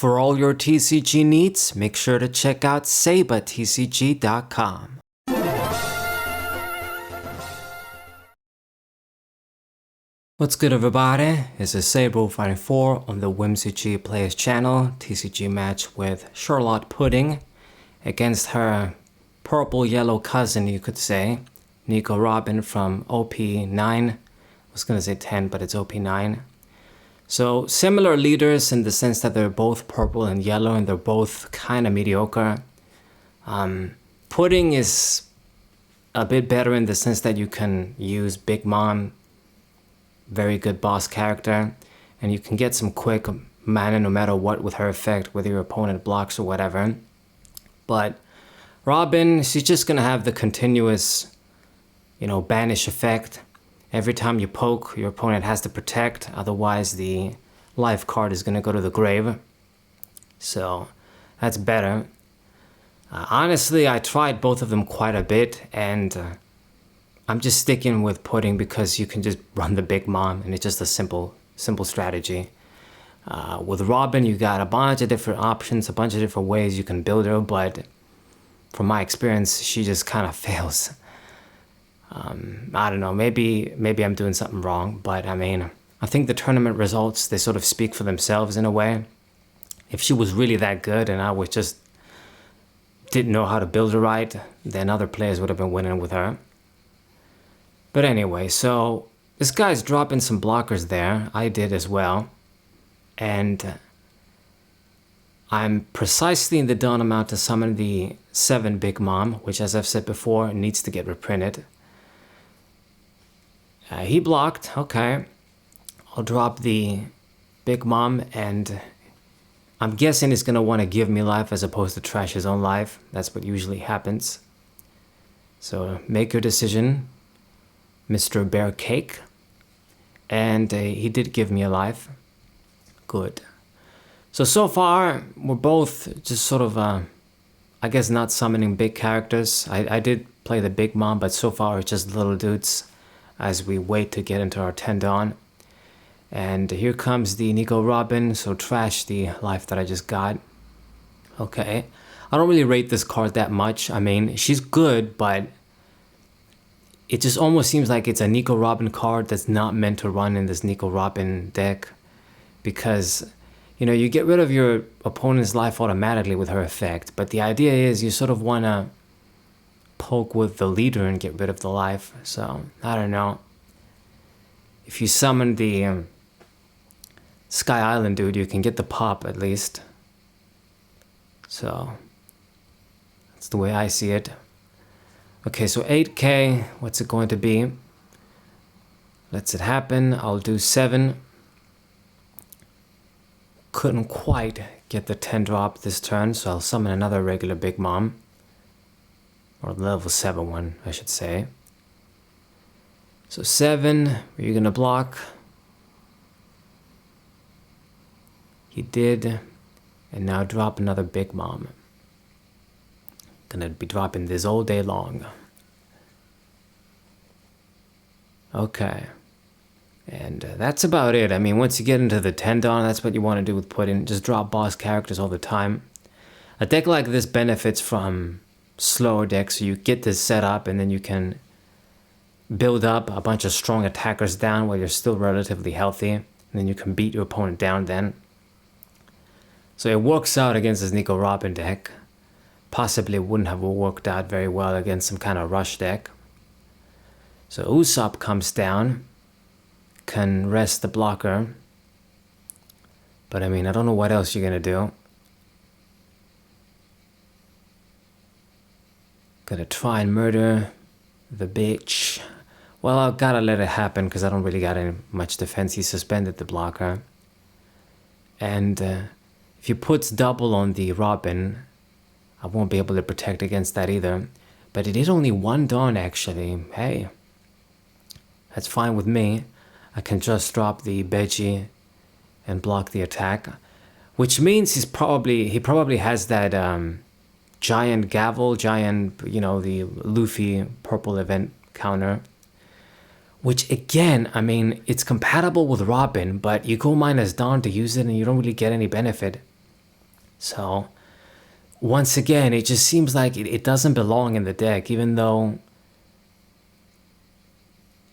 For all your TCG needs, make sure to check out sabatcg.com. What's good, everybody? This is Sable Fighting 4 on the WhimCG Players channel. TCG match with Charlotte Pudding against her purple-yellow cousin, you could say, Nico Robin from OP9. I was gonna say 10, but it's OP9. So similar leaders in the sense that they're both purple and yellow, and they're both kind of mediocre. Pudding is a bit better in the sense that you can use Big Mom, very good boss character, and you can get some quick mana no matter what with her effect, whether your opponent blocks or whatever. But Robin, she's just gonna have the continuous, banish effect. Every time you poke, your opponent has to protect, otherwise the life card is gonna go to the grave. So that's better. Honestly, I tried both of them quite a bit, and I'm just sticking with Pudding because you can just run the Big Mom, and it's just a simple strategy. With Robin, you got a bunch of different options, a bunch of different ways you can build her, but from my experience, she just kind of fails. I don't know, maybe I'm doing something wrong, but I think the tournament results, they sort of speak for themselves in a way. If she was really that good and I was just didn't know how to build her right, then other players would have been winning with her. But anyway, so this guy's dropping some blockers there. I did as well. And I'm precisely in the done amount to summon the 7 Big Mom, which, as I've said before, needs to get reprinted. He blocked. Okay. I'll drop the Big Mom, and I'm guessing he's going to want to give me life as opposed to trash his own life. That's what usually happens. So make your decision, Mr. Bear Cake. And he did give me a life. Good. So far, we're both just sort of, I guess, not summoning big characters. I did play the Big Mom, but so far it's just little dudes as we wait to get into our 10 Dawn. And here comes the Nico Robin, so trash the life that I just got. Okay. I don't really rate this card that much. She's good, but it just almost seems like it's a Nico Robin card that's not meant to run in this Nico Robin deck. Because, you get rid of your opponent's life automatically with her effect, but the idea is you sort of want to poke with the leader and get rid of the life. So, I don't know. If you summon the Sky Island dude, you can get the pop at least. So, that's the way I see it. Okay, so 8k, what's it going to be? Lets it happen. I'll do 7. Couldn't quite get the 10 drop this turn, so I'll summon another regular Big Mom. Or level 7 one, I should say. So 7, are you gonna block? He did. And now drop another Big Mom. Gonna be dropping this all day long. Okay. And that's about it. Once you get into the 10 Dawn, that's what you want to do with Pudding. Just drop boss characters all the time. A deck like this benefits from slower decks, so you get this set up and then you can build up a bunch of strong attackers down while you're still relatively healthy. And then you can beat your opponent down then. So it works out against this Nico Robin deck. Possibly wouldn't have worked out very well against some kind of rush deck. So Usopp comes down. Can rest the blocker. But I don't know what else you're gonna do. Gonna try and murder the bitch. Well, I gotta let it happen because I don't really got any much defense. He suspended the blocker. And if he puts double on the Robin, I won't be able to protect against that either. But it is only 1 Dawn actually. Hey, that's fine with me. I can just drop the Beji and block the attack. Which means he probably has that giant gavel, the Luffy purple event counter. Which again, it's compatible with Robin, but you go minus Dawn to use it and you don't really get any benefit. So once again, it just seems like it doesn't belong in the deck, even though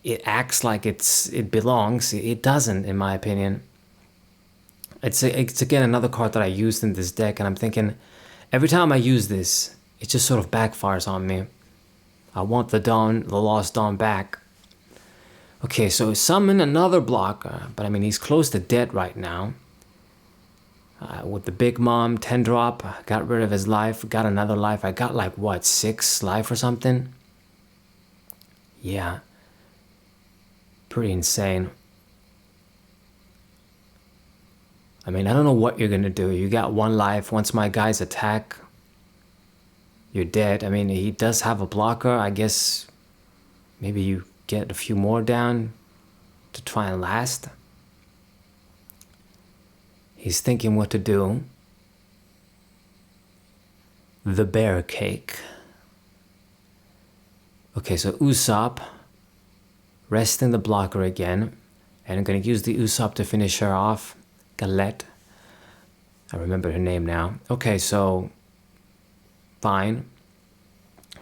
it acts like it belongs. It doesn't, in my opinion. It's again another card that I used in this deck, and I'm thinking every time I use this, it just sort of backfires on me. I want the Lost Dawn back. Okay, so summon another blocker, but I mean he's close to dead right now. With the Big Mom 10 drop, got rid of his life, got another life. I got like what, 6 life or something? Yeah, pretty insane. I mean, I don't know what you're gonna do. You got 1 life. Once my guys attack, you're dead. I mean, he does have a blocker. I guess maybe you get a few more down to try and last. He's thinking what to do. The bear cake. Okay, so Usopp resting the blocker again, and I'm gonna use the Usopp to finish her off. Galette. I remember her name now. Okay, so fine.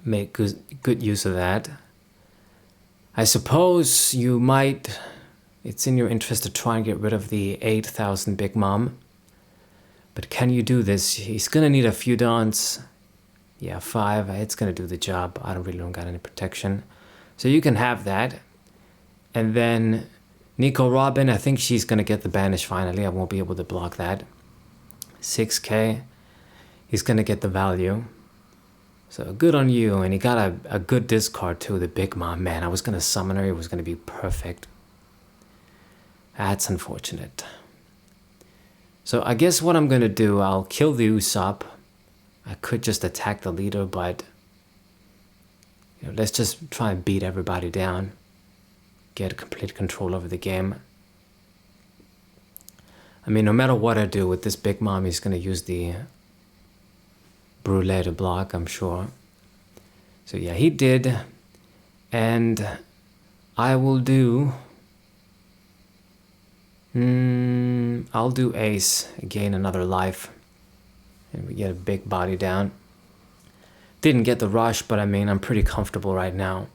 Make good use of that. I suppose you might. It's in your interest to try and get rid of the 8,000 Big Mom. But can you do this? He's gonna need a few dons. Yeah, 5. It's gonna do the job. I don't got any protection. So you can have that. And then Nico Robin, I think she's gonna get the banish finally. I won't be able to block that. 6k. He's gonna get the value. So good on you. And he got a good discard too, the Big Mom. Man, I was gonna summon her. It was gonna be perfect. That's unfortunate. So I guess what I'm gonna do, I'll kill the Usopp. I could just attack the leader, but let's just try and beat everybody down. Get complete control over the game. I mean, no matter what I do with this Big Mom, he's gonna use the Brûlé to block, I'm sure. So yeah, he did. And I will do... I'll do Ace, gain another life. And we get a big body down. Didn't get the rush, but I mean, I'm pretty comfortable right now.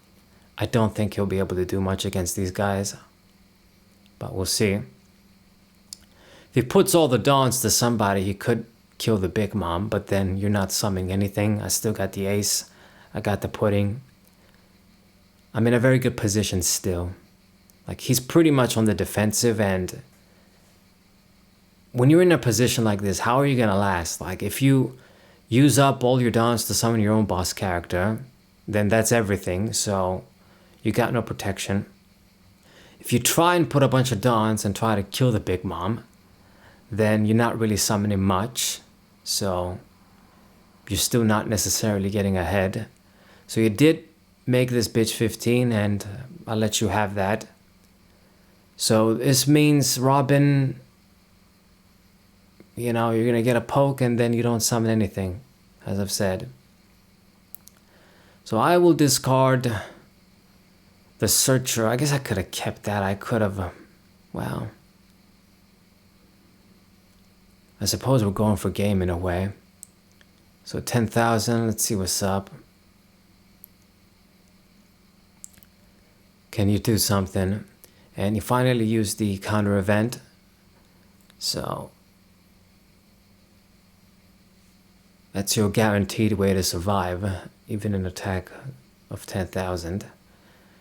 I don't think he'll be able to do much against these guys. But we'll see. If he puts all the dons to somebody, he could kill the Big Mom, but then you're not summoning anything. I still got the Ace. I got the pudding. I'm in a very good position still. Like, he's pretty much on the defensive, and when you're in a position like this, how are you gonna last? Like, if you use up all your dons to summon your own boss character, then that's everything, so you got no protection. If you try and put a bunch of dons and try to kill the Big Mom, then you're not really summoning much, so you're still not necessarily getting ahead. So you did make this bitch 15, and I'll let you have that. So this means Robin, you're gonna get a poke and then you don't summon anything, as I've said. So I will discard the Searcher. I guess I could have kept that. I could have, well, I suppose we're going for game in a way. So 10,000, let's see what's up. Can you do something? And you finally use the counter event. So that's your guaranteed way to survive, even an attack of 10,000.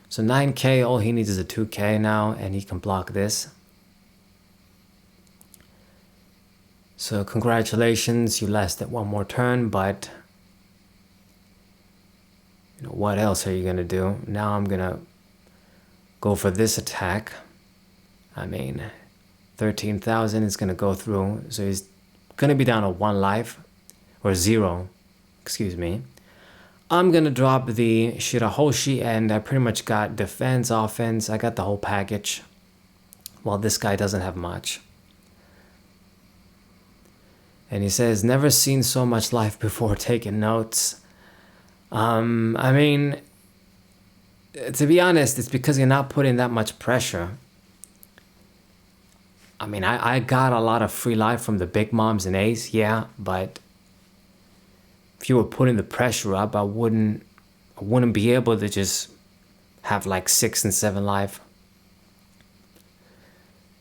So 9k, all he needs is a 2k now, and he can block this. So congratulations, you lasted 1 more turn, but what else are you gonna do? Now I'm gonna go for this attack. I mean, 13,000 is gonna go through, so he's gonna be down to 1 life, or 0, excuse me. I'm gonna drop the Shirahoshi, and I pretty much got defense, offense, I got the whole package. While this guy doesn't have much. And he says, never seen so much life before, taking notes. I mean, to be honest, it's because you're not putting that much pressure. I mean, I got a lot of free life from the big moms and ace, yeah, but if you were putting the pressure up, I wouldn't be able to just have like 6 and 7 life.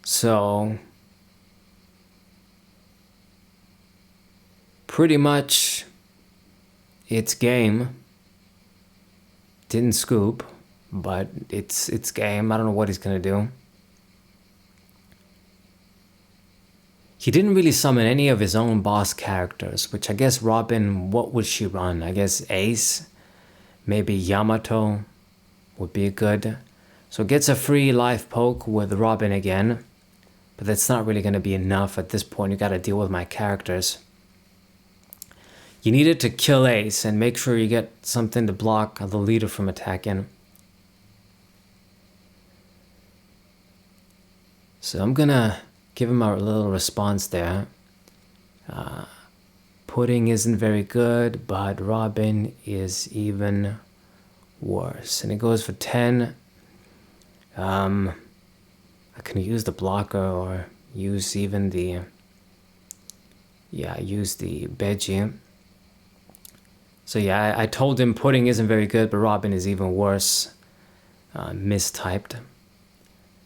So pretty much it's game. Didn't scoop, but it's game. I don't know what he's gonna do. He didn't really summon any of his own boss characters, which I guess Robin, what would she run? I guess Ace, maybe Yamato would be good. So gets a free life poke with Robin again, but that's not really going to be enough at this point. You got to deal with my characters. You needed to kill Ace and make sure you get something to block the leader from attacking. So I'm gonna give him a little response there. Pudding isn't very good, but Robin is even worse. And it goes for 10. I can use the blocker or use even the... Yeah, use the Veggie. So yeah, I told him Pudding isn't very good, but Robin is even worse. Mistyped.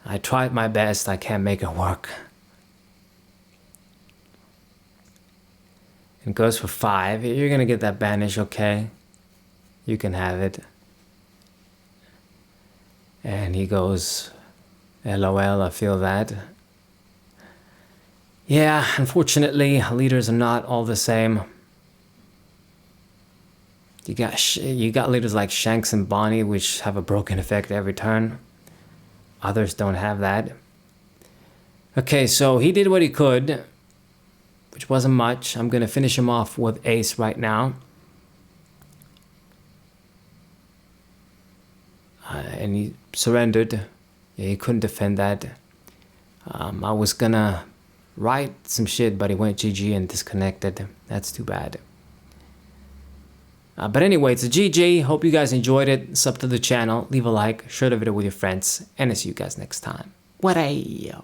I tried my best, I can't make it work. It goes for 5. You're gonna get that banish, okay? You can have it. And he goes, LOL, I feel that. Yeah, unfortunately, leaders are not all the same. You got leaders like Shanks and Bonnie, which have a broken effect every turn. Others don't have that. Okay, so he did what he could, which wasn't much. I'm gonna finish him off with Ace right now. And he surrendered. Yeah, he couldn't defend that. I was gonna write some shit, but he went GG and disconnected. That's too bad. But anyway, it's a GG. Hope you guys enjoyed it. Sub to the channel, leave a like, share the video with your friends, and I'll see you guys next time. What a...